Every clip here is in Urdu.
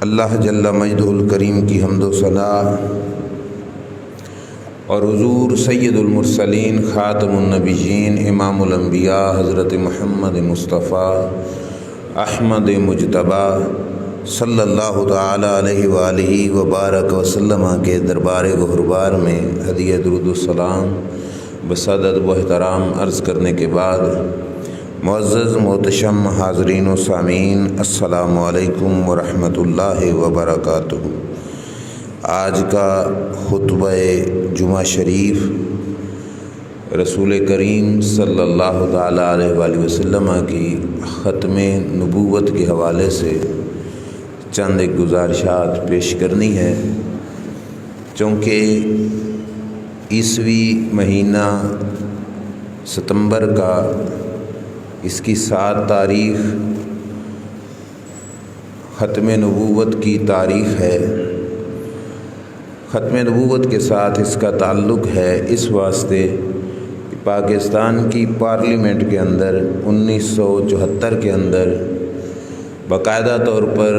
اللہ جل مجدہ الکریم کی حمد و ثنا اور حضور سید المرسلین خاتم النبیین امام الانبیاء حضرت محمد مصطفیٰ احمد مجتبیٰ صلی اللہ تعالی علیہ وآلہ وبارک وسلم کے دربار گہربار میں ہدیہ درود السلام بصد ادب و احترام عرض کرنے کے بعد معزز محتشم حاضرین و سامعین السلام علیکم ورحمۃ اللہ وبرکاتہ۔ آج کا خطبہ جمعہ شریف رسول کریم صلی اللہ تعالی علیہ وآلہ وسلم کی ختم نبوت کے حوالے سے چند ایک گزارشات پیش کرنی ہے، چونکہ عیسوی مہینہ ستمبر کا اس کی 7 تاریخ ختم نبوت کی تاریخ ہے۔ ختم نبوت کے ساتھ اس کا تعلق ہے اس واسطے کہ پاکستان کی پارلیمنٹ کے اندر 1974 کے اندر باقاعدہ طور پر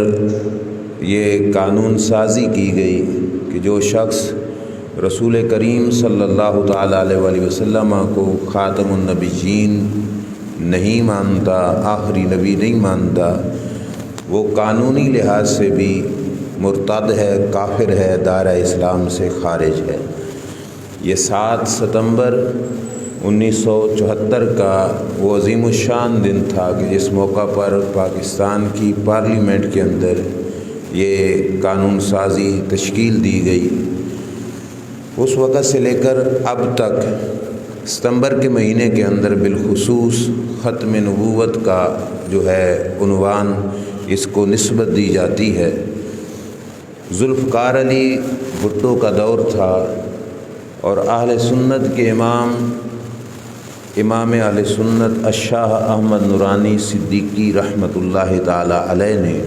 یہ قانون سازی کی گئی کہ جو شخص رسول کریم صلی اللہ تعالی علیہ وآلہ وسلم کو خاتم النبیین نہیں مانتا، آخری نبی نہیں مانتا، وہ قانونی لحاظ سے بھی مرتد ہے، کافر ہے، دائرہ اسلام سے خارج ہے۔ یہ 7 ستمبر 1974 کا وہ عظیم الشان دن تھا کہ جس موقع پر پاکستان کی پارلیمنٹ کے اندر یہ قانون سازی تشکیل دی گئی۔ اس وقت سے لے کر اب تک ستمبر کے مہینے کے اندر بالخصوص ختم نبوت کا جو ہے عنوان اس کو نسبت دی جاتی ہے۔ ذوالفقار علی بھٹو کا دور تھا اور اہل سنت کے امام اہل سنت الشاہ احمد نورانی صدیقی رحمۃ اللہ تعالی علیہ نے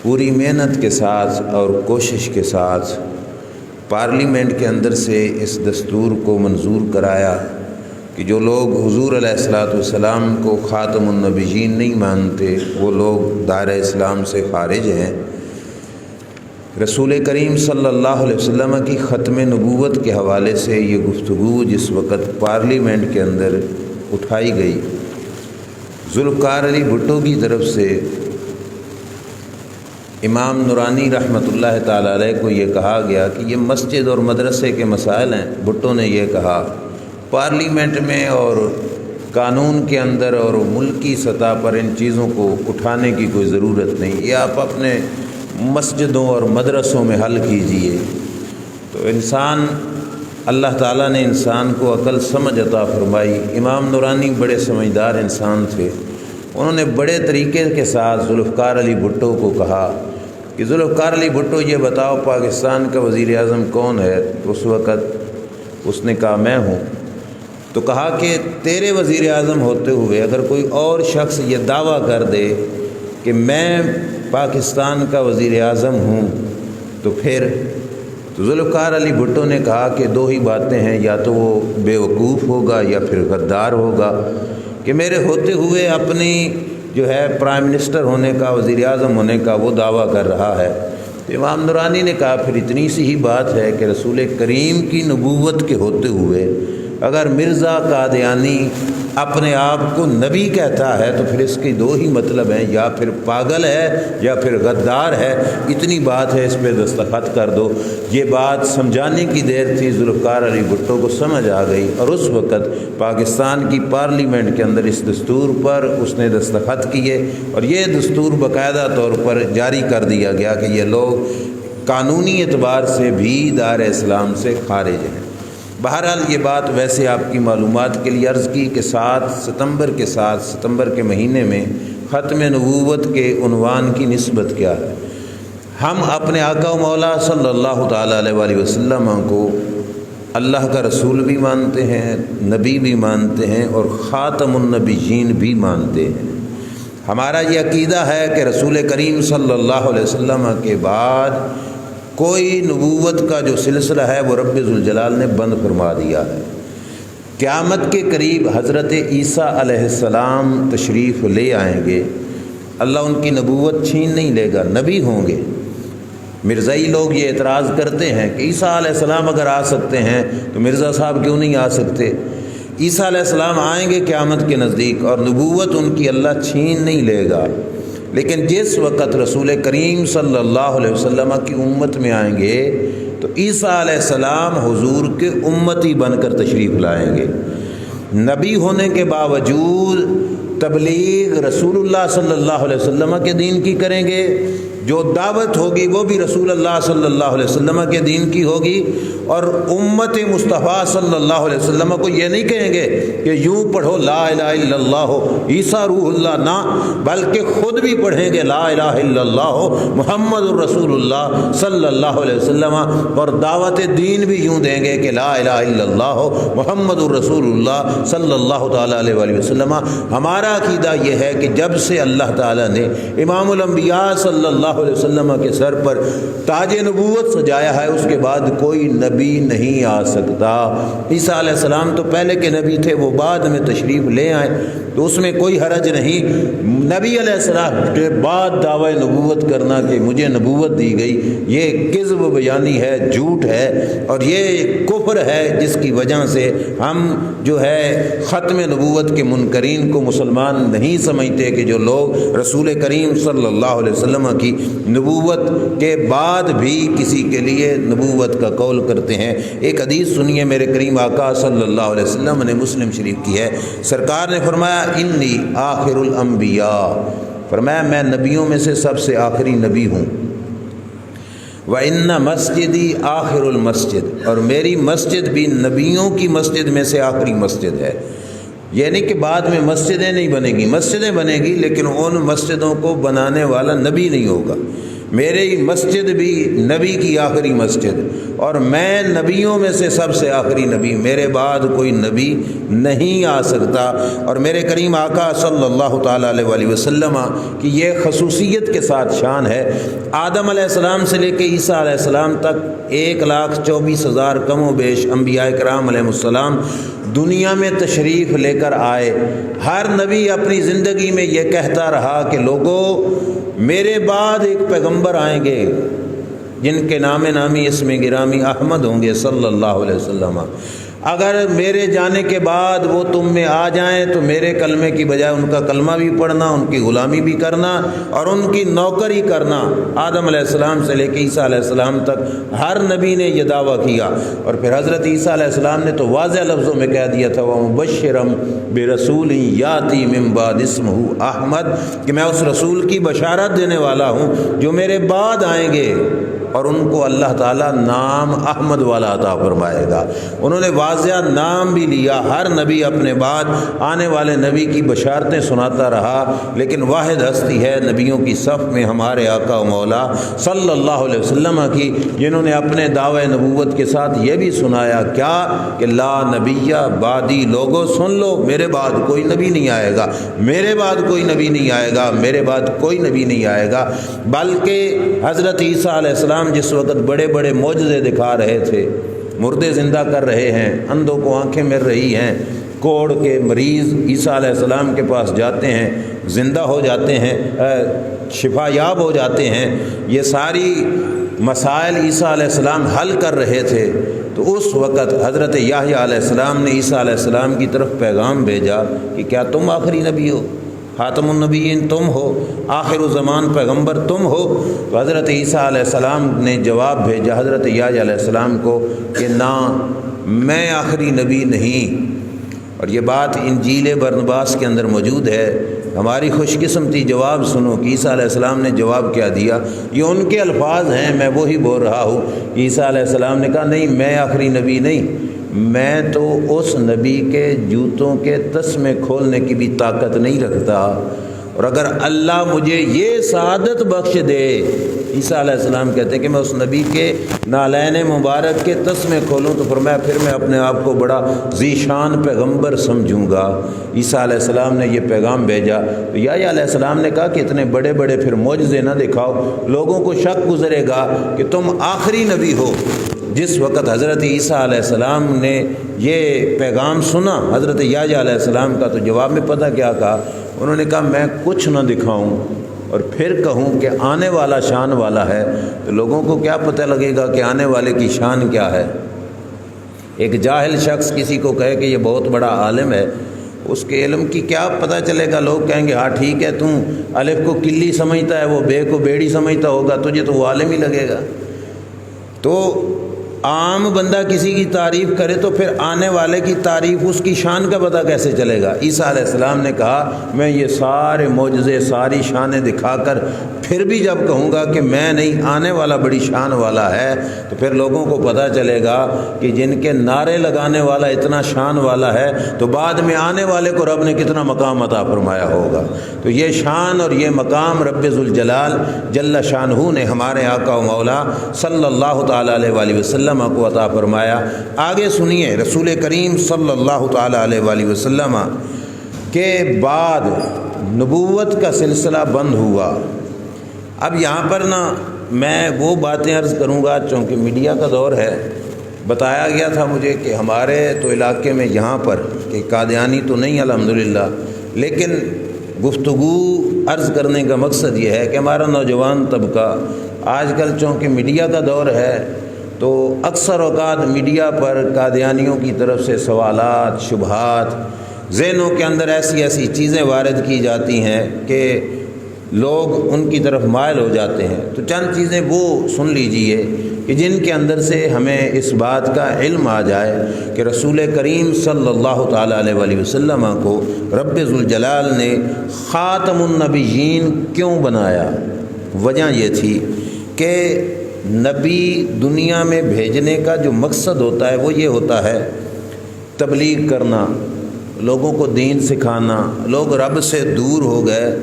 پوری محنت کے ساتھ اور کوشش کے ساتھ پارلیمنٹ کے اندر سے اس دستور کو منظور کرایا کہ جو لوگ حضور علیہ الصلوۃ والسلام کو خاتم النبیین نہیں مانتے وہ لوگ دائرہ اسلام سے خارج ہیں۔ رسول کریم صلی اللہ علیہ وسلم کی ختم نبوت کے حوالے سے یہ گفتگو جس وقت پارلیمنٹ کے اندر اٹھائی گئی، ذوالفقار علی بھٹو کی طرف سے امام نورانی رحمۃ اللہ تعالی علیہ کو یہ کہا گیا کہ یہ مسجد اور مدرسے کے مسائل ہیں۔ بھٹو نے یہ کہا پارلیمنٹ میں اور قانون کے اندر اور ملکی سطح پر ان چیزوں کو اٹھانے کی کوئی ضرورت نہیں، یہ آپ اپنے مسجدوں اور مدرسوں میں حل کیجئے۔ تو اللہ تعالیٰ نے انسان کو عقل سمجھ عطا فرمائی۔ امام نورانی بڑے سمجھدار انسان تھے، انہوں نے بڑے طریقے کے ساتھ ذوالفقار علی بھٹو کو کہا کہ ذوالفقار علی بھٹو یہ بتاؤ پاکستان کا وزیر اعظم کون ہے؟ تو اس وقت اس نے کہا میں ہوں۔ تو کہا کہ تیرے وزیر اعظم ہوتے ہوئے اگر کوئی اور شخص یہ دعویٰ کر دے کہ میں پاکستان کا وزیر اعظم ہوں تو پھر ذوالفقار علی بھٹو نے کہا کہ 2 ہی باتیں ہیں، یا تو وہ بیوقوف ہوگا یا پھر غدار ہوگا کہ میرے ہوتے ہوئے اپنی جو ہے پرائم منسٹر ہونے کا، وزیر اعظم ہونے کا وہ دعویٰ کر رہا ہے۔ تو امام نورانی نے کہا پھر اتنی سی ہی بات ہے کہ رسول کریم کی نبوت کے ہوتے ہوئے اگر مرزا قادیانی اپنے آپ کو نبی کہتا ہے تو پھر اس کے 2 ہی مطلب ہیں، یا پھر پاگل ہے یا پھر غدار ہے، اتنی بات ہے، اس پہ دستخط کر دو۔ یہ بات سمجھانے کی دیر تھی، ذوالفقار علی بھٹو کو سمجھ آ گئی اور اس وقت پاکستان کی پارلیمنٹ کے اندر اس دستور پر اس نے دستخط کیے اور یہ دستور باقاعدہ طور پر جاری کر دیا گیا کہ یہ لوگ قانونی اعتبار سے بھی دائرہ اسلام سے خارج ہیں۔ بہرحال یہ بات ویسے آپ کی معلومات کے لیے عرض کی کہ 7 ستمبر کے مہینے میں ختم نبوت کے عنوان کی نسبت کیا ہے۔ ہم اپنے آقا و مولا صلی اللہ تعالی علیہ وآلہ وسلم کو اللہ کا رسول بھی مانتے ہیں، نبی بھی مانتے ہیں اور خاتم النبیین بھی مانتے ہیں۔ ہمارا یہ عقیدہ ہے کہ رسول کریم صلی اللہ علیہ وسلم کے بعد کوئی نبوت کا جو سلسلہ ہے وہ رب ذوالجلال نے بند فرما دیا ہے۔ قیامت کے قریب حضرت عیسیٰ علیہ السلام تشریف لے آئیں گے اللہ ان کی نبوت چھین نہیں لے گا، نبی ہوں گے۔ مرزائی لوگ یہ اعتراض کرتے ہیں کہ عیسیٰ علیہ السلام اگر آ سکتے ہیں تو مرزا صاحب کیوں نہیں آ سکتے؟ عیسیٰ علیہ السلام آئیں گے قیامت کے نزدیک اور نبوت ان کی اللہ چھین نہیں لے گا، لیکن جس وقت رسول کریم صلی اللہ علیہ وسلم کی امت میں آئیں گے تو عیسیٰ علیہ السلام حضور کے امتی بن کر تشریف لائیں گے۔ نبی ہونے کے باوجود تبلیغ رسول اللہ صلی اللہ علیہ وسلم کے دین کی کریں گے، جو دعوت ہوگی وہ بھی رسول اللہ صلی اللہ علیہ وسلم کے دین کی ہوگی، اور امت مصطفیٰ صلی اللہ علیہ وسلم کو یہ نہیں کہیں گے کہ یوں پڑھو لا الہ الا اللہ عیسیٰ روح اللہ، نہ، بلکہ خود بھی پڑھیں گے لا الہ الا اللہ محمد الرسول اللہ صلی اللہ علیہ وسلم، اور دعوت دین بھی یوں دیں گے کہ لا الہ الا اللہ محمد الرسول اللہ صلی اللہ تعالیٰ علیہ وآلہ وسلم۔ ہمارا عقیدہ یہ ہے کہ جب سے اللہ تعالیٰ نے امام الانبیاء صلی اللہ علیہ وسلم کے سر پر تاج نبوت سجایا ہے، اس کے بعد کوئی نبی نہیں آ سکتا۔ عیسیٰ علیہ السلام تو پہلے کے نبی تھے، وہ بعد میں تشریف لے آئے تو اس میں کوئی حرج نہیں۔ نبی علیہ السلام کے بعد دعوی نبوت کرنا کہ مجھے نبوت دی گئی، یہ کذب بیانی ہے، جھوٹ ہے، اور یہ کفر ہے جس کی وجہ سے ہم جو ہے ختم نبوت کے منکرین کو مسلمان نہیں سمجھتے کہ جو لوگ رسول کریم صلی اللہ علیہ وسلم کی نبوت کے بعد بھی کسی کے لیے نبوت کا قول کرتے ہیں۔ ایک حدیث سنیے، میرے کریم آقا صلی اللہ علیہ وسلم نے مسلم شریف کی ہے، سرکار نے فرمایا انی آخر الانبیاء، فرمایا میں نبیوں میں سے سب سے آخری نبی ہوں، وَإِنَّ مَسْجِدِي آخر المسجد، اور میری مسجد بھی نبیوں کی مسجد میں سے آخری مسجد ہے۔ یہ نہیں کہ بعد میں مسجدیں نہیں بنے گی، مسجدیں بنے گی، لیکن ان مسجدوں کو بنانے والا نبی نہیں ہوگا۔ میری مسجد بھی نبی کی آخری مسجد، اور میں نبیوں میں سے سب سے آخری نبی، میرے بعد کوئی نبی نہیں آ سکتا۔ اور میرے کریم آقا صلی اللہ تعالیٰ علیہ وآلہ وسلم کی یہ خصوصیت کے ساتھ شان ہے، آدم علیہ السلام سے لے کے عیسیٰ علیہ السلام تک 1,24,000 کم و بیش انبیاء کرام علیہ السلام دنیا میں تشریف لے کر آئے۔ ہر نبی اپنی زندگی میں یہ کہتا رہا کہ لوگوں میرے بعد ایک پیغمبر آئیں گے جن کے نام نامی اسم گرامی احمد ہوں گے صلی اللہ علیہ وسلم، اگر میرے جانے کے بعد وہ تم میں آ جائیں تو میرے کلمے کی بجائے ان کا کلمہ بھی پڑھنا، ان کی غلامی بھی کرنا اور ان کی نوکری کرنا۔ آدم علیہ السلام سے لے کے عیسیٰ علیہ السلام تک ہر نبی نے یہ دعویٰ کیا، اور پھر حضرت عیسیٰ علیہ السلام نے تو واضح لفظوں میں کہہ دیا تھا وَمُبَشِّرًا بِرَسُولٍ يَأْتِي مِن بَعْدِهِ اسْمُهُ احمد، کہ میں اس رسول کی بشارت دینے والا ہوں جو میرے بعد آئیں گے، اور ان کو اللہ تعالیٰ نام احمد والا عطا فرمائے گا۔ انہوں نے واضح نام بھی لیا، ہر نبی اپنے بعد آنے والے نبی کی بشارتیں سناتا رہا، لیکن واحد ہستی ہے نبیوں کی صف میں ہمارے آقا و مولا صلی اللہ علیہ وسلم کی، جنہوں نے اپنے دعوی نبوت کے ساتھ یہ بھی سنایا کیا کہ لا نبی بعدی، لوگوں سن لو میرے بعد کوئی نبی نہیں آئے گا، میرے بعد کوئی نبی نہیں آئے گا، میرے بعد کوئی نبی نہیں آئے گا۔ بلکہ حضرت عیسیٰ علیہ السلام جس وقت بڑے بڑے معجزے دکھا رہے تھے، مردے زندہ کر رہے ہیں، اندھوں کو آنکھیں مل رہی ہیں، کوڑ کے مریض عیسیٰ علیہ السلام کے پاس جاتے ہیں، زندہ ہو جاتے ہیں، شفا یاب ہو جاتے ہیں، یہ ساری مسائل عیسیٰ علیہ السلام حل کر رہے تھے، تو اس وقت حضرت یحییٰ علیہ السلام نے عیسیٰ علیہ السلام کی طرف پیغام بھیجا کہ کیا تم آخری نبی ہو، خاتم النبیین تم ہو، آخر الزمان پیغمبر تم ہو؟ تو حضرت عیسیٰ علیہ السلام نے جواب بھیجا حضرت یحییٰ علیہ السلام کو کہ نہ، میں آخری نبی نہیں۔ اور یہ بات انجیل برنباس کے اندر موجود ہے۔ ہماری خوش قسمتی جواب سنو کہ عیسیٰ علیہ السلام نے جواب کیا دیا، یہ ان کے الفاظ ہیں، میں وہی بول رہا ہوں کہ عیسیٰ علیہ السلام نے کہا نہیں، میں آخری نبی نہیں، میں تو اس نبی کے جوتوں کے تسمے کھولنے کی بھی طاقت نہیں رکھتا، اور اگر اللہ مجھے یہ سعادت بخش دے، عیسیٰ علیہ السلام کہتے ہیں کہ میں اس نبی کے نالین مبارک کے تسمے کھولوں تو فرمایا پھر میں اپنے آپ کو بڑا ذی شان پیغمبر سمجھوں گا۔ عیسیٰ علیہ السلام نے یہ پیغام بھیجا تو یحییٰ علیہ السلام نے کہا کہ اتنے بڑے بڑے پھر معجزے نہ دکھاؤ، لوگوں کو شک گزرے گا کہ تم آخری نبی ہو۔ جس وقت حضرت عیسیٰ علیہ السلام نے یہ پیغام سنا حضرت یحییٰ علیہ السلام کا، تو جواب میں پتہ کیا کہا؟ انہوں نے کہا میں کچھ نہ دکھاؤں، اور پھر کہوں کہ آنے والا شان والا ہے، تو لوگوں کو کیا پتہ لگے گا کہ آنے والے کی شان کیا ہے؟ ایک جاہل شخص کسی کو کہے کہ یہ بہت بڑا عالم ہے، اس کے علم کی کیا پتہ چلے گا؟ لوگ کہیں گے ہاں ٹھیک ہے، تم الف کو کلی سمجھتا ہے، وہ بے کو بیڑی سمجھتا ہوگا، تجھے تو وہ عالم ہی لگے گا۔ تو عام بندہ کسی کی تعریف کرے تو پھر آنے والے کی تعریف، اس کی شان کا پتہ کیسے چلے گا؟ عیسیٰ علیہ السلام نے کہا میں یہ سارے معجزے، ساری شانیں دکھا کر پھر بھی جب کہوں گا کہ میں نہیں، آنے والا بڑی شان والا ہے، تو پھر لوگوں کو پتہ چلے گا کہ جن کے نعرے لگانے والا اتنا شان والا ہے، تو بعد میں آنے والے کو رب نے کتنا مقام عطا فرمایا ہوگا۔ تو یہ شان اور یہ مقام رب ذوالجلال جل شانہ نے ہمارے آقا و مولا صلی اللہ تعالیٰ علیہ وآلہ وسلم کو عطا فرمایا۔ آگے سنیے، رسول کریم صلی اللہ تعالیٰ علیہ وآلہ وسلم کے بعد نبوت کا سلسلہ بند ہوا۔ اب یہاں پر میں وہ باتیں عرض کروں گا چونکہ میڈیا کا دور ہے۔ بتایا گیا تھا مجھے کہ ہمارے تو علاقے میں یہاں پر کہ قادیانی تو نہیں الحمدللہ، لیکن گفتگو عرض کرنے کا مقصد یہ ہے کہ ہمارا نوجوان طبقہ آج کل چونکہ میڈیا کا دور ہے، تو اکثر اوقات میڈیا پر قادیانیوں کی طرف سے سوالات، شبہات، ذہنوں کے اندر ایسی ایسی چیزیں وارد کی جاتی ہیں کہ لوگ ان کی طرف مائل ہو جاتے ہیں۔ تو چند چیزیں وہ سن لیجئے کہ جن کے اندر سے ہمیں اس بات کا علم آ جائے کہ رسول کریم صلی اللہ تعالیٰ علیہ وآلہ وسلم کو رب ذوالجلال نے خاتم النبیین کیوں بنایا۔ وجہ یہ تھی کہ نبی دنیا میں بھیجنے کا جو مقصد ہوتا ہے وہ یہ ہوتا ہے تبلیغ کرنا، لوگوں کو دین سکھانا۔ لوگ رب سے دور ہو گئے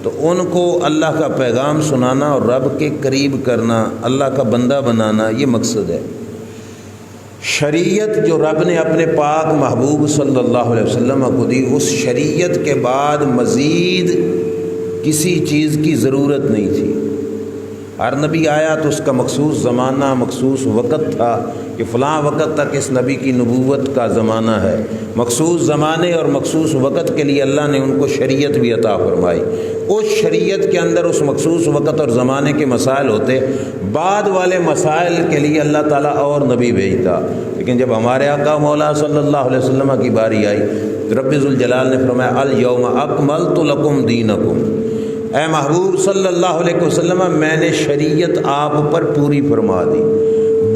تو ان کو اللہ کا پیغام سنانا اور رب کے قریب کرنا، اللہ کا بندہ بنانا، یہ مقصد ہے۔ شریعت جو رب نے اپنے پاک محبوب صلی اللہ علیہ وسلم کو دی، اس شریعت کے بعد مزید کسی چیز کی ضرورت نہیں تھی۔ ہر نبی آیا تو اس کا مخصوص زمانہ، مخصوص وقت تھا کہ فلاں وقت تک اس نبی کی نبوت کا زمانہ ہے۔ مخصوص زمانے اور مخصوص وقت کے لیے اللہ نے ان کو شریعت بھی عطا فرمائی۔ اس شریعت کے اندر اس مخصوص وقت اور زمانے کے مسائل ہوتے، بعد والے مسائل کے لیے اللہ تعالیٰ اور نبی بھیجتا۔ لیکن جب ہمارے آقا مولا صلی اللہ علیہ وسلم کی باری آئی تو رب ذوالجلال نے فرمایا الیوم اکملت لکم دینکم، اے محبوب صلی اللہ علیہ وسلم میں نے شریعت آپ پر پوری فرما دی،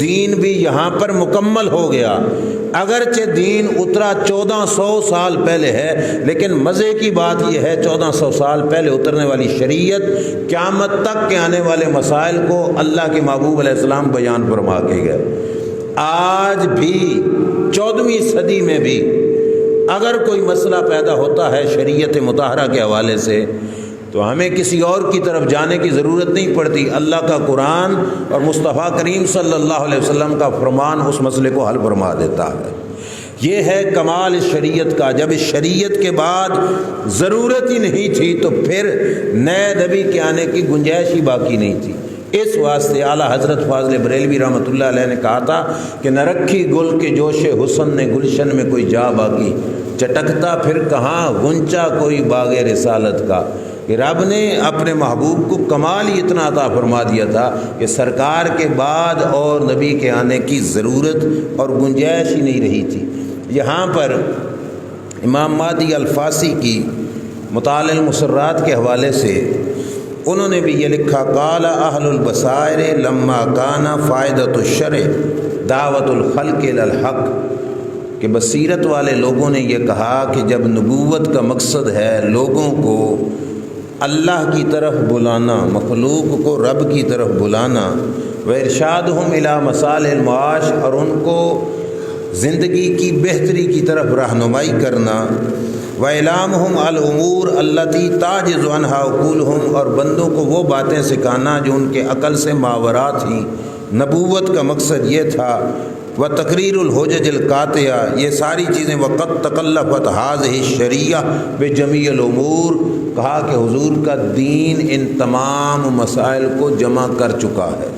دین بھی یہاں پر مکمل ہو گیا۔ اگرچہ دین اترا 1400 سال پہلے ہے، لیکن مزے کی بات یہ ہے 1400 سال پہلے اترنے والی شریعت قیامت تک کے آنے والے مسائل کو اللہ کے محبوب علیہ السلام بیان فرما کے گئے۔ آج بھی 14ویں صدی میں بھی اگر کوئی مسئلہ پیدا ہوتا ہے شریعت مطہرہ کے حوالے سے تو ہمیں کسی اور کی طرف جانے کی ضرورت نہیں پڑتی۔ اللہ کا قرآن اور مصطفیٰ کریم صلی اللہ علیہ وسلم کا فرمان اس مسئلے کو حل فرما دیتا ہے۔ یہ ہے کمال اس شریعت کا۔ جب اس شریعت کے بعد ضرورت ہی نہیں تھی تو پھر نئے نبی کے آنے کی گنجائش ہی باقی نہیں تھی۔ اس واسطے اعلیٰ حضرت فاضل بریلوی رحمۃ اللہ علیہ نے کہا تھا کہ نہ رکھی گل کے جوش حسن نے گلشن میں کوئی جا باقی، چٹکتا پھر کہاں غنچہ کوئی باغ رسالت کا، کہ رب نے اپنے محبوب کو کمال ہی اتنا عطا فرما دیا تھا کہ سرکار کے بعد اور نبی کے آنے کی ضرورت اور گنجائش ہی نہیں رہی تھی۔ یہاں پر امام مہدی الفاسی کی مطالع المسرات کے حوالے سے انہوں نے بھی یہ لکھا، قال اہل البصائر لما کان فائدۃ الشرع دعوت الخلق الی الحق، کہ بصیرت والے لوگوں نے یہ کہا کہ جب نبوت کا مقصد ہے لوگوں کو اللہ کی طرف بلانا، مخلوق کو رب کی طرف بلانا، وارشادہم الی مصالح المعاش، اور ان کو زندگی کی بہتری کی طرف رہنمائی کرنا، وَإِلَامُهُمْ الْأُمُورَ الَّتِي تَعْجِزُ عَنْهَا عُقُولُهُم، اور بندوں کو وہ باتیں سکھانا جو ان کے عقل سے ماورا تھیں۔ نبوت کا مقصد یہ تھا۔ وَتَقْرِيرُ الْحُجَجِ الْقَاطِعَةِ، یہ ساری چیزیں وَقَدْ تَكَلَّفَتْ هَذِهِ الشَّرِيعَةُ بِجَمِيعِ الْأُمُورِ، کہا کہ حضور کا دین ان تمام مسائل کو جمع کر چکا ہے۔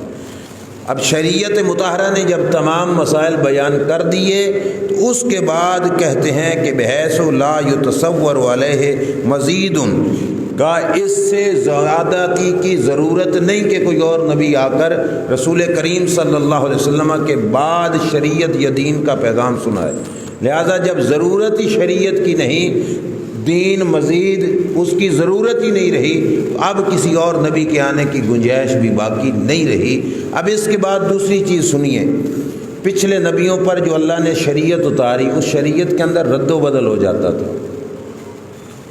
اب شریعت مطہرہ نے جب تمام مسائل بیان کر دیے تو اس کے بعد کہتے ہیں کہ بحیث لا یتصور علیہ مزید، کہا اس سے زیادتی کی ضرورت نہیں کہ کوئی اور نبی آ کر رسول کریم صلی اللہ علیہ وسلم کے بعد شریعت یا دین کا پیغام سنائے، لہذا جب ضرورت ہی شریعت کی نہیں، دین مزید اس کی ضرورت ہی نہیں رہی، اب کسی اور نبی کے آنے کی گنجائش بھی باقی نہیں رہی۔ اب اس کے بعد دوسری چیز سنیے، پچھلے نبیوں پر جو اللہ نے شریعت اتاری، اس شریعت کے اندر رد و بدل ہو جاتا تھا،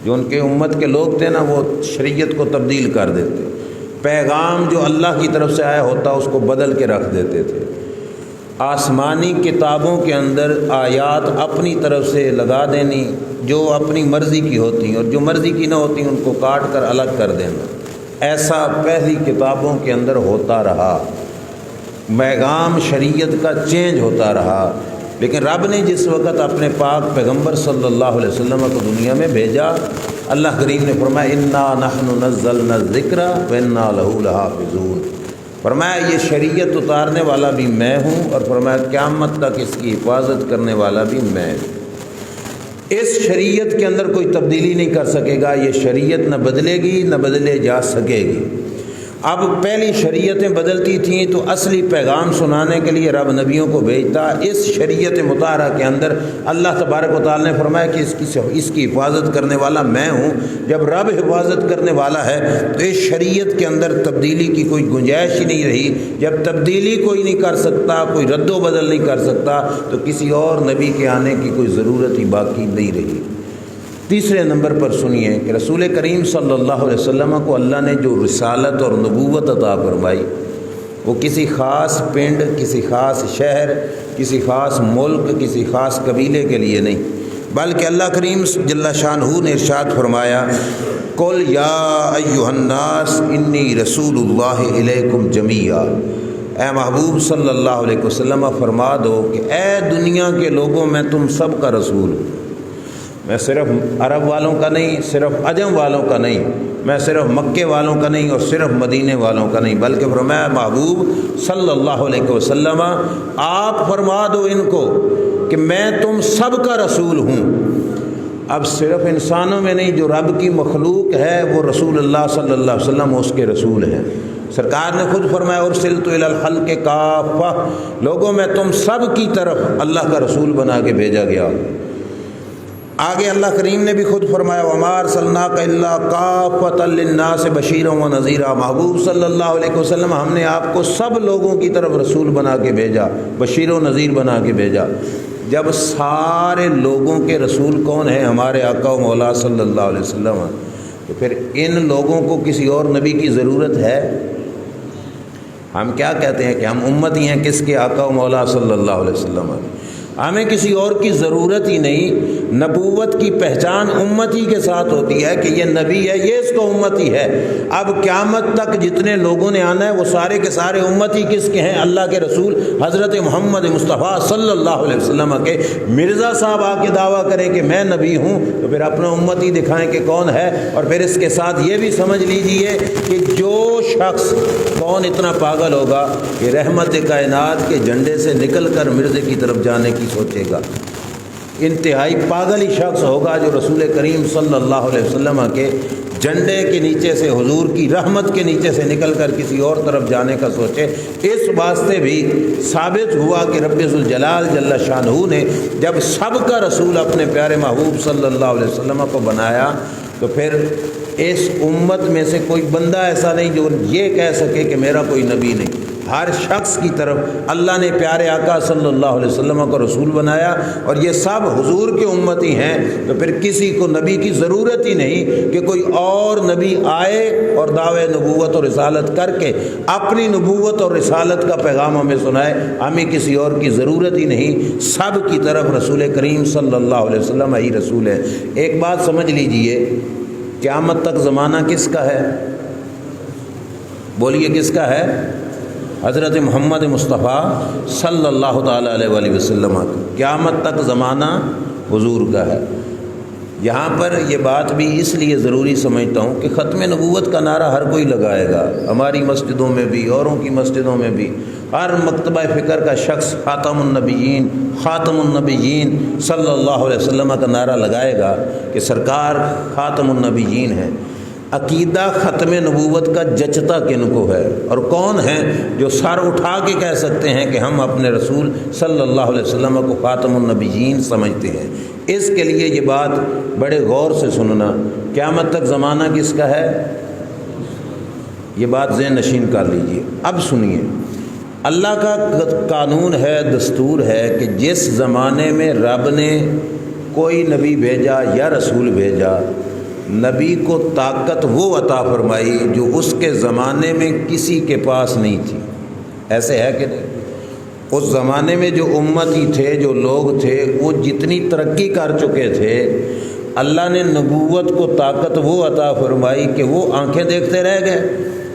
جو ان کے امت کے لوگ تھے نا وہ شریعت کو تبدیل کر دیتے، پیغام جو اللہ کی طرف سے آیا ہوتا اس کو بدل کے رکھ دیتے تھے، آسمانی کتابوں کے اندر آیات اپنی طرف سے لگا دینی جو اپنی مرضی کی ہوتی ہیں، اور جو مرضی کی نہ ہوتی ان کو کاٹ کر الگ کر دینا، ایسا پہلی کتابوں کے اندر ہوتا رہا، پیغام شریعت کا چینج ہوتا رہا۔ لیکن رب نے جس وقت اپنے پاک پیغمبر صلی اللہ علیہ وسلم کو دنیا میں بھیجا، اللہ کریم نے فرمایا انا نحن نزلنا الذکر وانا لہ لحافظون، فرمایا یہ شریعت اتارنے والا بھی میں ہوں، اور فرمایا قیامت تک اس کی حفاظت کرنے والا بھی میں ہوں۔ اس شریعت کے اندر کوئی تبدیلی نہیں کر سکے گا، یہ شریعت نہ بدلے گی نہ بدلے جا سکے گی۔ اب پہلی شریعتیں بدلتی تھیں تو اصلی پیغام سنانے کے لیے رب نبیوں کو بھیجتا، اس شریعت مطہرہ کے اندر اللہ تبارک و تعالی نے فرمایا کہ اس کی حفاظت کرنے والا میں ہوں۔ جب رب حفاظت کرنے والا ہے تو اس شریعت کے اندر تبدیلی کی کوئی گنجائش ہی نہیں رہی۔ جب تبدیلی کوئی نہیں کر سکتا، کوئی رد و بدل نہیں کر سکتا، تو کسی اور نبی کے آنے کی کوئی ضرورت ہی باقی نہیں رہی۔ تیسرے نمبر پر سنیے کہ رسول کریم صلی اللہ علیہ وسلم کو اللہ نے جو رسالت اور نبوت عطا فرمائی، وہ کسی خاص پنڈ، کسی خاص شہر، کسی خاص ملک، کسی خاص قبیلے کے لیے نہیں، بلکہ اللہ کریم جل شانہ نے ارشاد فرمایا قل یا ایھا الناس انی رسول اللہ الیکم جمیعا، اے محبوب صلی اللہ علیہ وسلم فرما دو کہ اے دنیا کے لوگوں میں تم سب کا رسول ہوں، میں صرف عرب والوں کا نہیں، صرف عجم والوں کا نہیں، میں صرف مکے والوں کا نہیں اور صرف مدینے والوں کا نہیں، بلکہ فرمایا محبوب صلی اللہ علیہ وسلم آپ فرما دو ان کو کہ میں تم سب کا رسول ہوں۔ اب صرف انسانوں میں نہیں، جو رب کی مخلوق ہے وہ رسول اللہ صلی اللہ علیہ وسلم اس کے رسول ہیں۔ سرکار نے خود فرمایا ارسلت الی الخلق کافہ، لوگوں میں تم سب کی طرف اللہ کا رسول بنا کے بھیجا گیا۔ آگے اللہ کریم نے بھی خود فرمایا وما ارسلناک الا کافۃ للناس بشیرا ونذیرا، محبوب صلی اللہ علیہ وسلم ہم نے آپ کو سب لوگوں کی طرف رسول بنا کے بھیجا، بشیر و نذیر بنا کے بھیجا۔ جب سارے لوگوں کے رسول کون ہیں؟ ہمارے آقا و مولا صلی اللہ علیہ وسلم، تو پھر ان لوگوں کو کسی اور نبی کی ضرورت ہے؟ ہم کیا کہتے ہیں کہ ہم امتی ہیں کس کے؟ آقا و مولا صلی اللہ علیہ وسلم۔ ہمیں کسی اور کی ضرورت ہی نہیں۔ نبوت کی پہچان امتی کے ساتھ ہوتی ہے کہ یہ نبی ہے، یہ اس کو امتی ہے۔ اب قیامت تک جتنے لوگوں نے آنا ہے وہ سارے کے سارے امتی کس کے ہیں؟ اللہ کے رسول حضرت محمد مصطفیٰ صلی اللہ علیہ وسلم کے۔ مرزا صاحب آ کے دعویٰ کریں کہ میں نبی ہوں تو پھر اپنا امتی دکھائیں کہ کون ہے، اور پھر اس کے ساتھ یہ بھی سمجھ لیجئے کہ جو شخص، کون اتنا پاگل ہوگا کہ رحمت کائنات کے جھنڈے سے نکل کر مرزے کی طرف جانے کی سوچے گا؟ انتہائی پاگل ہی شخص ہوگا جو رسول کریم صلی اللہ علیہ وسلم کے جھنڈے کے نیچے سے، حضور کی رحمت کے نیچے سے نکل کر کسی اور طرف جانے کا سوچے۔ اس واسطے بھی ثابت ہوا کہ رب ذوالجلال جل شانہ نے جب سب کا رسول اپنے پیارے محبوب صلی اللہ علیہ وسلم کو بنایا تو پھر اس امت میں سے کوئی بندہ ایسا نہیں جو یہ کہہ سکے کہ میرا کوئی نبی نہیں۔ ہر شخص کی طرف اللہ نے پیارے آقا صلی اللہ علیہ وسلم کو رسول بنایا، اور یہ سب حضور کے امتی ہیں، تو پھر کسی کو نبی کی ضرورت ہی نہیں کہ کوئی اور نبی آئے اور دعوے نبوت اور رسالت کر کے اپنی نبوت اور رسالت کا پیغام ہمیں سنائے۔ ہمیں کسی اور کی ضرورت ہی نہیں، سب کی طرف رسول کریم صلی اللہ علیہ وسلم ہی رسول ہے۔ ایک بات سمجھ لیجئے، قیامت تک زمانہ کس کا ہے؟ بولیے کس کا ہے؟ حضرت محمد مصطفیٰ صلی اللہ تعالیٰ علیہ وآلہ وسلم۔ قیامت تک زمانہ حضور کا ہے۔ یہاں پر یہ بات بھی اس لیے ضروری سمجھتا ہوں کہ ختم نبوت کا نعرہ ہر کوئی لگائے گا، ہماری مسجدوں میں بھی، اوروں کی مسجدوں میں بھی، ہر مکتبہ فکر کا شخص خاتم النبیین صلی اللہ علیہ وسلم کا نعرہ لگائے گا کہ سرکار خاتم النبیین ہیں۔ عقیدہ ختم نبوت کا جچتا کن کو ہے؟ اور کون ہیں جو سر اٹھا کے کہہ سکتے ہیں کہ ہم اپنے رسول صلی اللہ علیہ وسلم کو خاتم النبیین سمجھتے ہیں؟ اس کے لیے یہ بات بڑے غور سے سننا، قیامت تک زمانہ کس کا ہے؟ یہ بات ذہن نشین کر لیجئے۔ اب سنیے، اللہ کا قانون ہے، دستور ہے کہ جس زمانے میں رب نے کوئی نبی بھیجا یا رسول بھیجا، نبی کو طاقت وہ عطا فرمائی جو اس کے زمانے میں کسی کے پاس نہیں تھی۔ ایسے ہے کہ نہیں؟ اس زمانے میں جو امتی تھے، جو لوگ تھے، وہ جتنی ترقی کر چکے تھے، اللہ نے نبوت کو طاقت وہ عطا فرمائی کہ وہ آنکھیں دیکھتے رہ گئے،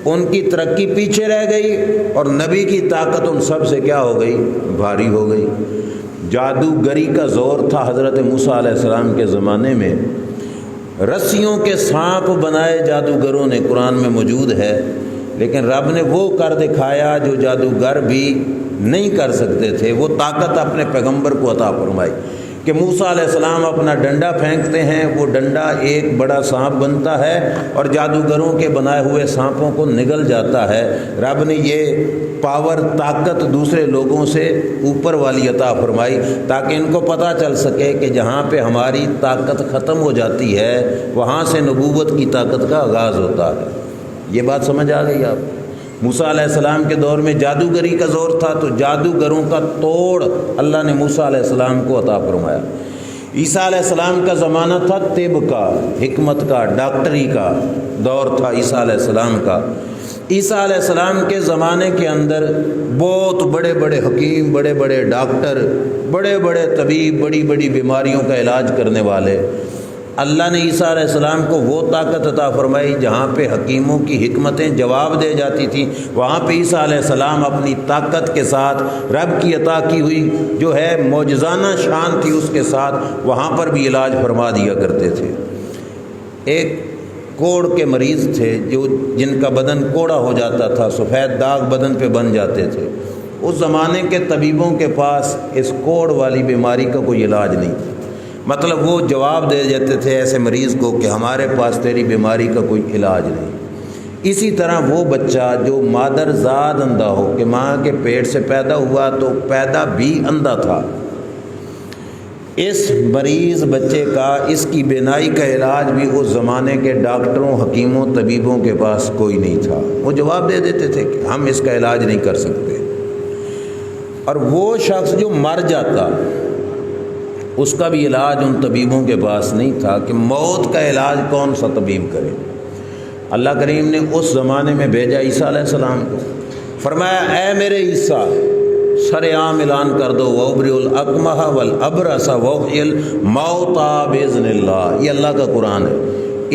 ان کی ترقی پیچھے رہ گئی، اور نبی کی طاقت ان سب سے کیا ہو گئی؟ بھاری ہو گئی۔ جادوگری کا زور تھا حضرت موسیٰ علیہ السلام کے زمانے میں، رسیوں کے سانپ بنائے جادوگروں نے، قرآن میں موجود ہے، لیکن رب نے وہ کر دکھایا جو جادوگر بھی نہیں کر سکتے تھے۔ وہ طاقت اپنے پیغمبر کو عطا فرمائی کہ موسیٰ علیہ السلام اپنا ڈنڈا پھینکتے ہیں، وہ ڈنڈا ایک بڑا سانپ بنتا ہے اور جادوگروں کے بنائے ہوئے سانپوں کو نگل جاتا ہے۔ رب نے یہ پاور، طاقت دوسرے لوگوں سے اوپر والی عطا فرمائی تاکہ ان کو پتہ چل سکے کہ جہاں پہ ہماری طاقت ختم ہو جاتی ہے وہاں سے نبوت کی طاقت کا آغاز ہوتا ہے۔ یہ بات سمجھ آ گئی آپ؟ موسیٰ علیہ السلام کے دور میں جادوگری کا زور تھا، تو جادوگروں کا توڑ اللہ نے موسیٰ علیہ السلام کو عطا فرمایا۔ عیسیٰ علیہ السلام کا زمانہ تھا طب کا، حکمت کا، ڈاکٹری کا دور تھا عیسیٰ علیہ السلام کا۔ عیسیٰ علیہ السلام کے زمانے کے اندر بہت بڑے بڑے حکیم، بڑے بڑے ڈاکٹر، بڑے بڑے طبیب، بڑی بڑی بیماریوں کا علاج کرنے والے، اللہ نے عیسیٰ علیہ السلام کو وہ طاقت عطا فرمائی جہاں پہ حکیموں کی حکمتیں جواب دے جاتی تھیں، وہاں پہ عیسیٰ علیہ السلام اپنی طاقت کے ساتھ، رب کی عطا کی ہوئی جو ہے معجزانہ شان تھی اس کے ساتھ، وہاں پر بھی علاج فرما دیا کرتے تھے۔ ایک کوڑ کے مریض تھے جن کا بدن کوڑا ہو جاتا تھا، سفید داغ بدن پہ بن جاتے تھے۔ اس زمانے کے طبیبوں کے پاس اس کوڑ والی بیماری کا کوئی علاج نہیں تھا، مطلب وہ جواب دے دیتے تھے ایسے مریض کو کہ ہمارے پاس تیری بیماری کا کوئی علاج نہیں۔ اسی طرح وہ بچہ جو مادر زاد اندھا ہو، کہ ماں کے پیٹ سے پیدا ہوا تو پیدا بھی اندھا تھا، اس مریض بچے کا، اس کی بینائی کا علاج بھی اس زمانے کے ڈاکٹروں، حکیموں، طبیبوں کے پاس کوئی نہیں تھا۔ وہ جواب دے دیتے تھے کہ ہم اس کا علاج نہیں کر سکتے۔ اور وہ شخص جو مر جاتا، اس کا بھی علاج ان طبیبوں کے پاس نہیں تھا کہ موت کا علاج کون سا طبیب کرے۔ اللہ کریم نے اس زمانے میں بھیجا عیسیٰ علیہ السلام کو، فرمایا اے میرے عیسیٰ، سر عام اعلان کر دو، وَأُبْرِئُ الْأَكْمَحَ وَالْأَبْرَصَ وَأُحْيِي الْمَوْتَىٰ بِإِذْنِ اللَّهِ۔ یہ اللہ کا قرآن ہے،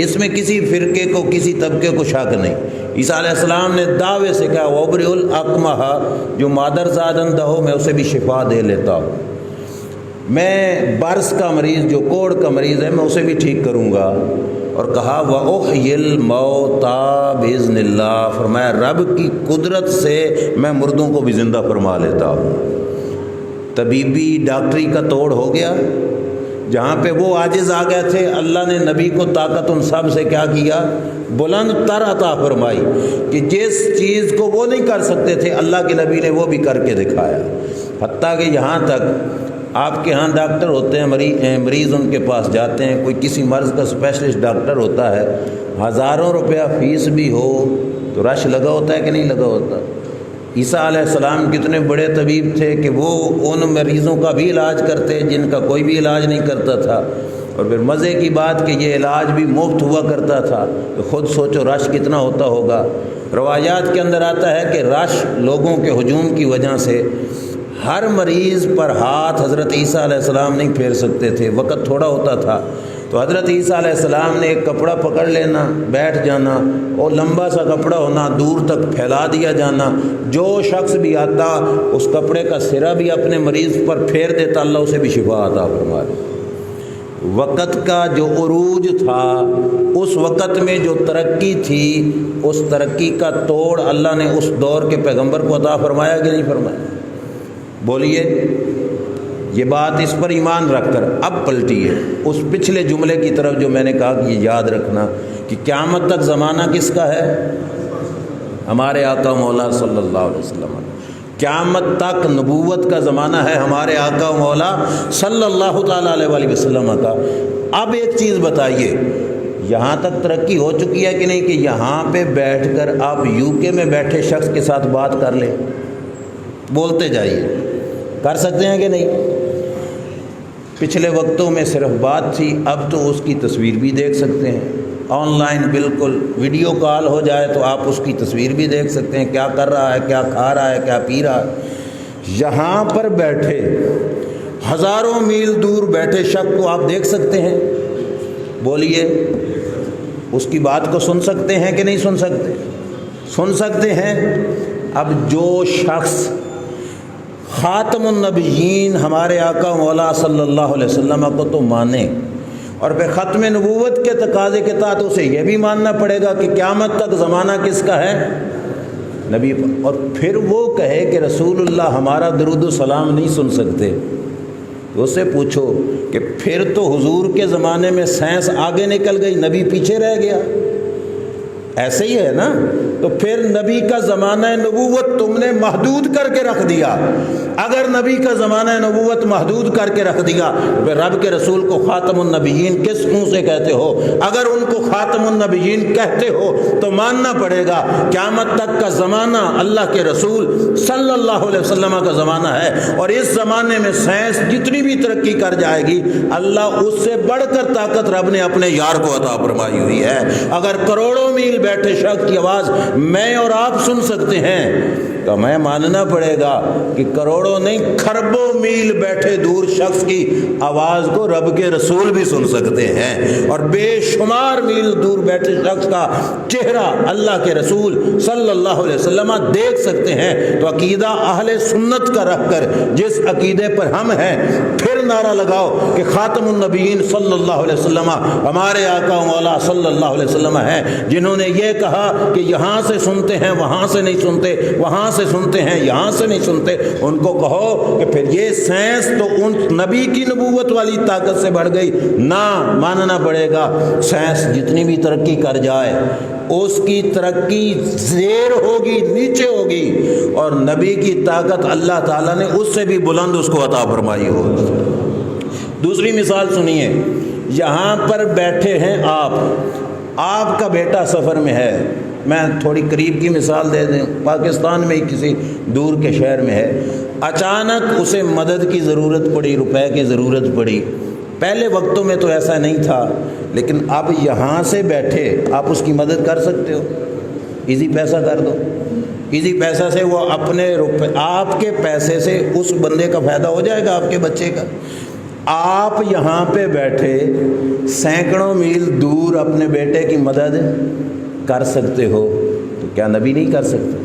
اس میں کسی فرقے کو، کسی طبقے کو شک نہیں۔ عیسیٰ علیہ السلام نے دعوے سے کہا وَأُبْرِئُ الْأَكْمَحَ، جو مادر زاد اندھا ہو میں اسے بھی شفا دے لیتا ہوں، میں برس کا مریض، جو کوڑ کا مریض ہے، میں اسے بھی ٹھیک کروں گا۔ اور کہا وَأُحْيِي الْمَوْتَىٰ بِإِذْنِ اللَّهِ، فرمایا رب کی قدرت سے میں مردوں کو بھی زندہ فرما لیتا ہوں۔ طبیبی ڈاکٹری کا توڑ ہو گیا، جہاں پہ وہ عاجز آ گئے تھے، اللہ نے نبی کو طاقت ان سب سے کیا کیا؟ بلند تر عطا فرمائی، کہ جس چیز کو وہ نہیں کر سکتے تھے اللہ کے نبی نے وہ بھی کر کے دکھایا۔ حتیٰ کہ یہاں تک آپ کے ہاں ڈاکٹر ہوتے ہیں، مریض ان کے پاس جاتے ہیں، کوئی کسی مرض کا اسپیشلسٹ ڈاکٹر ہوتا ہے، ہزاروں روپیہ فیس بھی ہو تو رش لگا ہوتا ہے کہ نہیں لگا ہوتا؟ عیسیٰ علیہ السلام کتنے بڑے طبیب تھے کہ وہ ان مریضوں کا بھی علاج کرتے جن کا کوئی بھی علاج نہیں کرتا تھا۔ اور پھر مزے کی بات کہ یہ علاج بھی مفت ہوا کرتا تھا، تو خود سوچو رش کتنا ہوتا ہوگا۔ روایات کے اندر آتا ہے کہ رش، لوگوں کے ہجوم کی وجہ سے ہر مریض پر ہاتھ حضرت عیسیٰ علیہ السلام نہیں پھیر سکتے تھے، وقت تھوڑا ہوتا تھا، تو حضرت عیسیٰ علیہ السلام نے ایک کپڑا پکڑ لینا، بیٹھ جانا، اور لمبا سا کپڑا ہونا، دور تک پھیلا دیا جانا، جو شخص بھی آتا اس کپڑے کا سرا بھی اپنے مریض پر پھیر دیتا، اللہ اسے بھی شفا عطا فرما دیتا۔ وقت کا جو عروج تھا، اس وقت میں جو ترقی تھی، اس ترقی کا توڑ اللہ نے اس دور کے پیغمبر کو عطا فرمایا کہ نہیں فرمایا؟ بولیے، یہ بات اس پر ایمان رکھ کر اب پلٹیے اس پچھلے جملے کی طرف جو میں نے کہا کہ یہ یاد رکھنا کہ قیامت تک زمانہ کس کا ہے؟ ہمارے آقا مولا صلی اللہ علیہ وسلم۔ قیامت تک نبوت کا زمانہ ہے ہمارے آقا مولا صلی اللہ تعالیٰ علیہ وسلم کا۔ اب ایک چیز بتائیے، یہاں تک ترقی ہو چکی ہے کہ نہیں کہ یہاں پہ بیٹھ کر آپ یو کے میں بیٹھے شخص کے ساتھ بات کر لیں؟ بولتے جائیے، کر سکتے ہیں کہ نہیں؟ پچھلے وقتوں میں صرف بات تھی، اب تو اس کی تصویر بھی دیکھ سکتے ہیں آن لائن، بالکل ویڈیو کال ہو جائے تو آپ اس کی تصویر بھی دیکھ سکتے ہیں، کیا کر رہا ہے، کیا کھا رہا ہے، کیا پی رہا ہے۔ یہاں پر بیٹھے ہزاروں میل دور بیٹھے شخص کو آپ دیکھ سکتے ہیں؟ بولیے، اس کی بات کو سن سکتے ہیں کہ نہیں سن سکتے؟ سن سکتے ہیں۔ اب جو شخص خاتم النبیین ہمارے آقا مولا صلی اللہ علیہ وسلم کو تو مانے، اور پھر ختم نبوت کے تقاضے کے تحت اسے یہ بھی ماننا پڑے گا کہ قیامت تک زمانہ کس کا ہے؟ نبی پر، اور پھر وہ کہے کہ رسول اللہ ہمارا درود و سلام نہیں سن سکتے، تو اس سے پوچھو کہ پھر تو حضور کے زمانے میں سائنس آگے نکل گئی، نبی پیچھے رہ گیا، ایسے ہی ہے نا؟ تو پھر نبی کا زمانہ نبوت تم نے محدود کر کے رکھ دیا۔ اگر نبی کا زمانہ نبوت محدود کر کے رکھ دیا، رب کے رسول کو خاتم النبیین کس منہ سے کہتے ہو؟ اگر ان کو خاتم النبیین کہتے ہو تو ماننا پڑے گا قیامت تک کا زمانہ اللہ کے رسول صلی اللہ علیہ وسلم کا زمانہ ہے، اور اس زمانے میں سائنس جتنی بھی ترقی کر جائے گی، اللہ اس سے بڑھ کر طاقت رب نے اپنے یار کو عطا فرمائی ہوئی ہے۔ اگر کروڑوں میل بیٹھے شخص کی آواز میں اور آپ سن سکتے ہیں تو ہمیں ماننا پڑے گا کہ کروڑوں نہیں کھربوں میل بیٹھے دور شخص کی آواز کو رب کے رسول بھی سن سکتے ہیں، اور بے شمار میل دور بیٹھے شخص کا چہرہ اللہ کے رسول صلی اللہ علیہ وسلم دیکھ سکتے ہیں۔ تو عقیدہ اہل سنت کا رکھ کر جس عقیدے پر ہم ہیں، پھر نعرہ لگاؤ کہ خاتم النبیین صلی اللہ علیہ وسلم ہمارے آقا مولا صلی اللہ علیہ وسلم ہیں، جنہوں نے یہ کہا کہ یہاں سے سنتے ہیں وہاں سے نہیں سنتے، وہاں سے سنتے ہیں یہاں سے نہیں سنتے۔ ان کو کہو کہ پھر یہ سائنس تو ان نبی کی نبوت والی طاقت سے بڑھ گئی، نہ ماننا پڑے گا سائنس جتنی بھی ترقی کر جائے اس کی ترقی زیر ہوگی، نیچے ہوگی، اور نبی کی طاقت اللہ تعالیٰ نے اس سے بھی بلند اس کو عطا فرمائی ہوگی۔ دوسری مثال سنیے، یہاں پر بیٹھے ہیں آپ کا بیٹا سفر میں ہے، میں تھوڑی قریب کی مثال دے دوں، پاکستان میں کسی دور کے شہر میں ہے، اچانک اسے مدد کی ضرورت پڑی، روپے کی ضرورت پڑی۔ پہلے وقتوں میں تو ایسا نہیں تھا، لیکن اب یہاں سے بیٹھے آپ اس کی مدد کر سکتے ہو، ایزی پیسہ کر دو، ایزی پیسہ سے وہ اپنے روپے، آپ کے پیسے سے اس بندے کا فائدہ ہو جائے گا، آپ کے بچے کا۔ آپ یہاں پہ بیٹھے سینکڑوں میل دور اپنے بیٹے کی مدد کر سکتے ہو، تو کیا نبی نہیں کر سکتے؟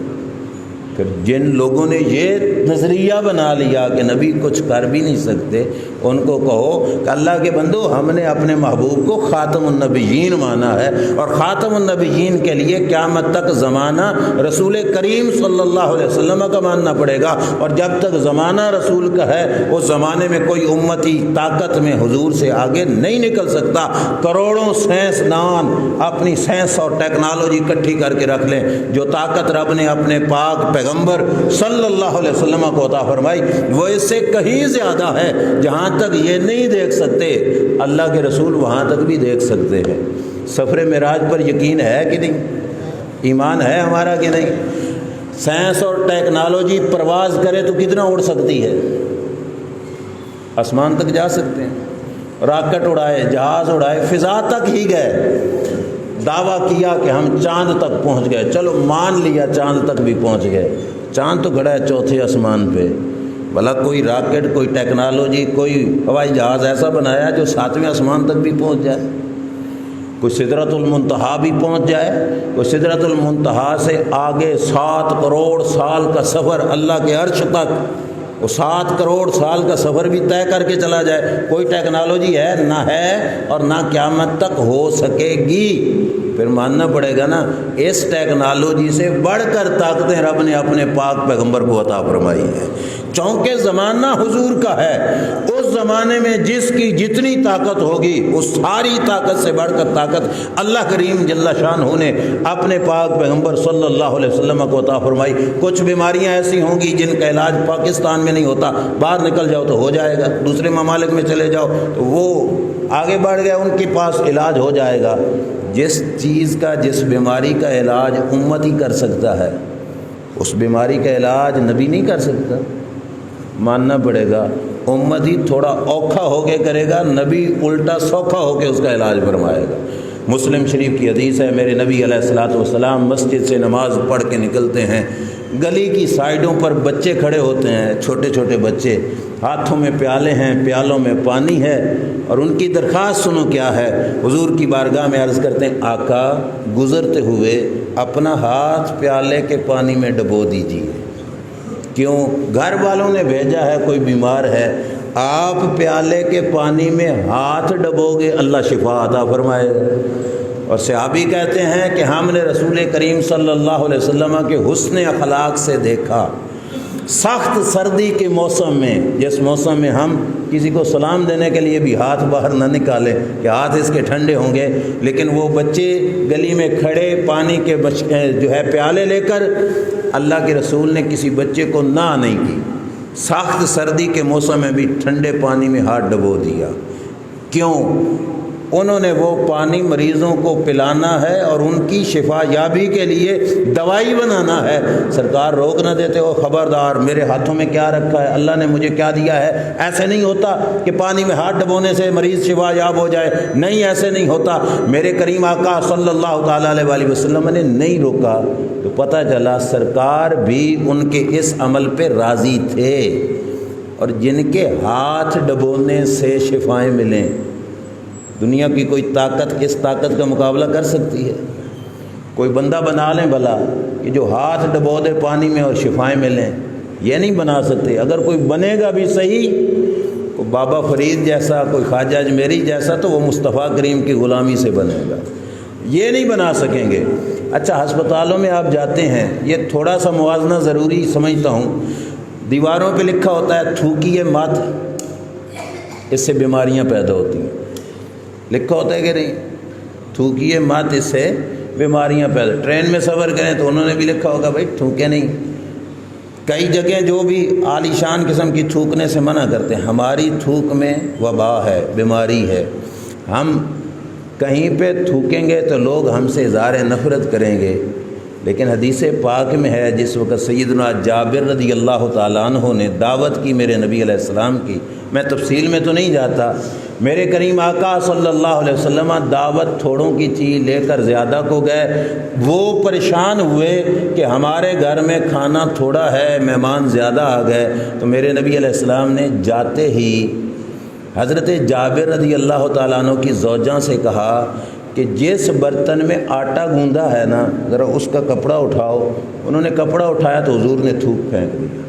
پھر جن لوگوں نے یہ نظریہ بنا لیا کہ نبی کچھ کر بھی نہیں سکتے، ان کو کہو کہ اللہ کے بندو، ہم نے اپنے محبوب کو خاتم النبیین مانا ہے، اور خاتم النبیین کے لیے قیامت تک زمانہ رسول کریم صلی اللہ علیہ وسلم کا ماننا پڑے گا، اور جب تک زمانہ رسول کا ہے اس زمانے میں کوئی امتی طاقت میں حضور سے آگے نہیں نکل سکتا۔ کروڑوں سائنس دان اپنی سائنس اور ٹیکنالوجی اکٹھی کر کے رکھ لیں، جو طاقت رب نے اپنے پاک پیغمبر صلی اللہ علیہ وسلم کو عطا فرمائی وہ اس سے کہیں زیادہ ہے۔ جہاں تک یہ نہیں دیکھ سکتے، اللہ کے رسول وہاں تک بھی دیکھ سکتے ہیں۔ سفر معراج پر یقین ہے کہ نہیں؟ ایمان ہے ہمارا کہ نہیں؟ سائنس اور ٹیکنالوجی پرواز کرے تو کتنا اڑ سکتی ہے؟ آسمان تک جا سکتے ہیں، راکٹ اڑائے، جہاز اڑائے، فضا تک ہی گئے، دعویٰ کیا کہ ہم چاند تک پہنچ گئے، چلو مان لیا چاند تک بھی پہنچ گئے، چاند تو کھڑا ہے چوتھے آسمان پہ، بھلا کوئی راکٹ، کوئی ٹیکنالوجی، کوئی ہوائی جہاز ایسا بنایا جو 7ویں آسمان تک بھی پہنچ جائے، کوئی سدرۃ المنتہا بھی پہنچ جائے، کوئی سدرۃ المنتہا سے آگے 7 کروڑ سال کا سفر اللہ کے عرش تک، وہ 7 کروڑ سال کا سفر بھی طے کر کے چلا جائے، کوئی ٹیکنالوجی ہے نہ ہے اور نہ قیامت تک ہو سکے گی۔ پھر ماننا پڑے گا نا اس ٹیکنالوجی سے بڑھ کر طاقتیں رب نے اپنے پاک پیغمبر کو عطا فرمائی ہیں۔ چونکہ زمانہ حضور کا ہے، اس زمانے میں جس کی جتنی طاقت ہوگی اس ساری طاقت سے بڑھ کر طاقت اللہ کریم جل شانہ نے اپنے پاک پیغمبر صلی اللہ علیہ وسلم کو عطا فرمائی۔ کچھ بیماریاں ایسی ہوں گی جن کا علاج پاکستان میں نہیں ہوتا، باہر نکل جاؤ تو ہو جائے گا، دوسرے ممالک میں چلے جاؤ تو وہ آگے بڑھ گیا، ان کے پاس علاج ہو جائے گا۔ جس چیز کا، جس بیماری کا علاج امت ہی کر سکتا ہے، اس بیماری کا علاج نبی نہیں کر سکتا۔ ماننا پڑے گا امت ہی تھوڑا اوکھا ہو کے کرے گا، نبی الٹا سوکھا ہو کے اس کا علاج فرمائے گا۔ مسلم شریف کی حدیث ہے، میرے نبی علیہ الصلوۃ والسلام مسجد سے نماز پڑھ کے نکلتے ہیں، گلی کی سائڈوں پر بچے کھڑے ہوتے ہیں، چھوٹے چھوٹے بچے، ہاتھوں میں پیالے ہیں، پیالوں میں پانی ہے، اور ان کی درخواست سنو کیا ہے۔ حضور کی بارگاہ میں عرض کرتے ہیں، آقا گزرتے ہوئے اپنا ہاتھ پیالے کے پانی میں ڈبو دیجیے۔ کیوں؟ گھر والوں نے بھیجا ہے، کوئی بیمار ہے، آپ پیالے کے پانی میں ہاتھ ڈبو گے، اللہ شفا عطا فرمائے گا۔ اور صحابی کہتے ہیں کہ ہم نے رسول کریم صلی اللہ علیہ وسلم کے حسن اخلاق سے دیکھا، سخت سردی کے موسم میں، جس موسم میں ہم کسی کو سلام دینے کے لیے بھی ہاتھ باہر نہ نکالیں کہ ہاتھ اس کے ٹھنڈے ہوں گے، لیکن وہ بچے گلی میں کھڑے پانی کے جو ہے پیالے لے کر، اللہ کے رسول نے کسی بچے کو نہ نہیں کی، سخت سردی کے موسم میں بھی ٹھنڈے پانی میں ہاتھ ڈبو دیا۔ کیوں؟ انہوں نے وہ پانی مریضوں کو پلانا ہے اور ان کی شفا یابی کے لیے دوائی بنانا ہے۔ سرکار روک نہ دیتے ہو، خبردار میرے ہاتھوں میں کیا رکھا ہے، اللہ نے مجھے کیا دیا ہے۔ ایسے نہیں ہوتا کہ پانی میں ہاتھ ڈبونے سے مریض شفا یاب ہو جائے، نہیں ایسے نہیں ہوتا۔ میرے کریم آقا صلی اللہ تعالیٰ علیہ وسلم نے نہیں روکا، تو پتہ چلا سرکار بھی ان کے اس عمل پہ راضی تھے، اور جن کے ہاتھ ڈبونے سے شفائیں ملیں، دنیا کی کوئی طاقت اس طاقت کا مقابلہ کر سکتی ہے؟ کوئی بندہ بنا لیں بھلا کہ جو ہاتھ ڈبو دے پانی میں اور شفائیں ملیں، یہ نہیں بنا سکتے۔ اگر کوئی بنے گا بھی صحیح، کوئی بابا فرید جیسا، کوئی خواجہ اجمیری جیسا، تو وہ مصطفیٰ کریم کی غلامی سے بنے گا، یہ نہیں بنا سکیں گے۔ اچھا، ہسپتالوں میں آپ جاتے ہیں، یہ تھوڑا سا موازنہ ضروری سمجھتا ہوں، دیواروں پہ لکھا ہوتا ہے تھوکیے مت، اس سے بیماریاں پیدا ہوتی ہیں، لکھا ہوتا ہے کہ نہیں؟ تھوکیے مت، اس سے بیماریاں پیدا۔ ٹرین میں سفر کریں تو انہوں نے بھی لکھا ہوگا بھائی تھوکے نہیں۔ کئی جگہ جو بھی عالی شان قسم کی تھوکنے سے منع کرتے ہیں، ہماری تھوک میں وبا ہے، بیماری ہے، ہم کہیں پہ تھوکیں گے تو لوگ ہم سے اظہار نفرت کریں گے۔ لیکن حدیث پاک میں ہے، جس وقت سیدنا جابر رضی اللہ تعالیٰ عنہ نے دعوت کی میرے نبی علیہ السلام کی، میں تفصیل میں تو نہیں جاتا، میرے کریم آقا صلی اللہ علیہ وسلم دعوت تھوڑوں کی چیز لے کر زیادہ کو گئے، وہ پریشان ہوئے کہ ہمارے گھر میں کھانا تھوڑا ہے، مہمان زیادہ آ گئے، تو میرے نبی علیہ السلام نے جاتے ہی حضرت جابر رضی اللہ تعالیٰ عنہ کی زوجہ سے کہا کہ جس برتن میں آٹا گوندا ہے نا، ذرا اس کا کپڑا اٹھاؤ۔ انہوں نے کپڑا اٹھایا تو حضور نے تھوک پھینک دیا،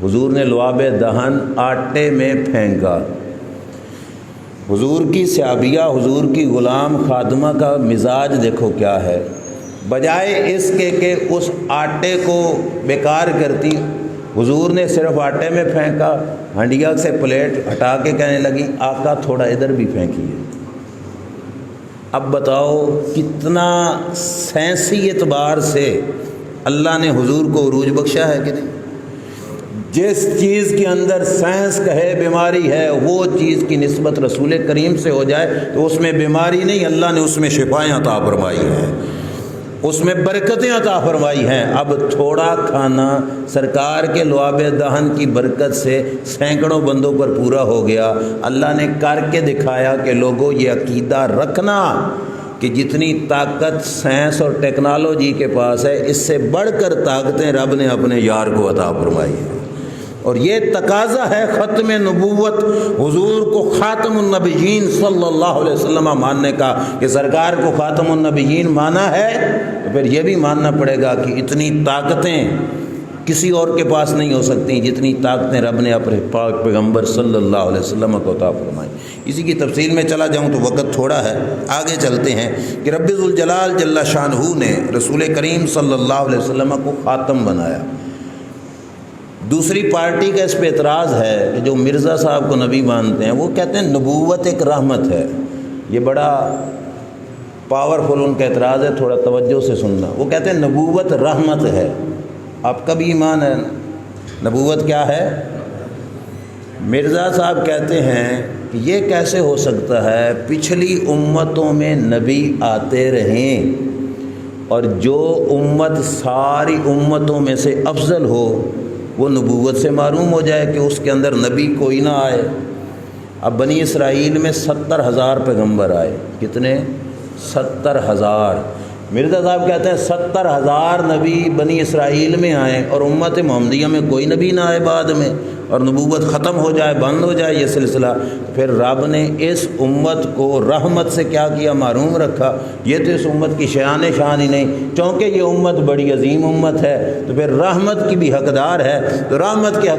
حضور نے لعاب دہن آٹے میں پھینکا۔ حضور کی صحابیہ، حضور کی غلام خادمہ کا مزاج دیکھو کیا ہے، بجائے اس کے کہ اس آٹے کو بیکار کرتی، حضور نے صرف آٹے میں پھینکا، ہنڈیا سے پلیٹ ہٹا کے کہنے لگی آقا تھوڑا ادھر بھی پھینکیے۔ اب بتاؤ کتنا سائنسی اعتبار سے اللہ نے حضور کو عروج بخشا ہے کہ نہیں؟ جس چیز کے اندر سائنس کہے بیماری ہے، وہ چیز کی نسبت رسول کریم سے ہو جائے تو اس میں بیماری نہیں، اللہ نے اس میں شفائیں عطا فرمائی ہیں، اس میں برکتیں عطا فرمائی ہیں۔ اب تھوڑا کھانا سرکار کے لعاب دہن کی برکت سے سینکڑوں بندوں پر پورا ہو گیا۔ اللہ نے کر کے دکھایا کہ لوگوں یہ عقیدہ رکھنا کہ جتنی طاقت سائنس اور ٹیکنالوجی کے پاس ہے، اس سے بڑھ کر طاقتیں رب نے اپنے یار کو عطا فرمائی ہیں، اور یہ تقاضا ہے ختم نبوت، حضور کو خاتم النبیین صلی اللہ علیہ وسلم ماننے کا، کہ سرکار کو خاتم النبیین مانا ہے تو پھر یہ بھی ماننا پڑے گا کہ اتنی طاقتیں کسی اور کے پاس نہیں ہو سکتی جتنی طاقتیں رب نے اپنے پاک پیغمبر صلی اللہ علیہ وسلم کو عطا فرمائی۔ اسی کی تفصیل میں چلا جاؤں تو وقت تھوڑا ہے، آگے چلتے ہیں کہ رب ذوالجلال جل شانہ نے رسول کریم صلی اللہ علیہ وسلم کو خاتم بنایا۔ دوسری پارٹی کا اس پہ اعتراض ہے کہ جو مرزا صاحب کو نبی مانتے ہیں وہ کہتے ہیں نبوت ایک رحمت ہے۔ یہ بڑا پاورفل ان کا اعتراض ہے، تھوڑا توجہ سے سننا۔ وہ کہتے ہیں نبوت رحمت ہے۔ آپ کا بھی ایمان ہے نبوت کیا ہے؟ مرزا صاحب کہتے ہیں کہ یہ کیسے ہو سکتا ہے، پچھلی امتوں میں نبی آتے رہیں اور جو امت ساری امتوں میں سے افضل ہو وہ نبوت سے معروم ہو جائے کہ اس کے اندر نبی کوئی نہ آئے۔ اب بنی اسرائیل میں 70,000 پیغمبر آئے، کتنے؟ 70,000۔ مرزا صاحب کہتے ہیں 70,000 نبی بنی اسرائیل میں آئیں اور امت محمدیہ میں کوئی نبی نہ آئے بعد میں، اور نبوت ختم ہو جائے، بند ہو جائے یہ سلسلہ۔ پھر رب نے اس امت کو رحمت سے کیا کیا؟ محروم رکھا۔ یہ تو اس امت کی شان ہی نہیں، چونکہ یہ امت بڑی عظیم امت ہے تو پھر رحمت کی بھی حقدار ہے، تو رحمت کے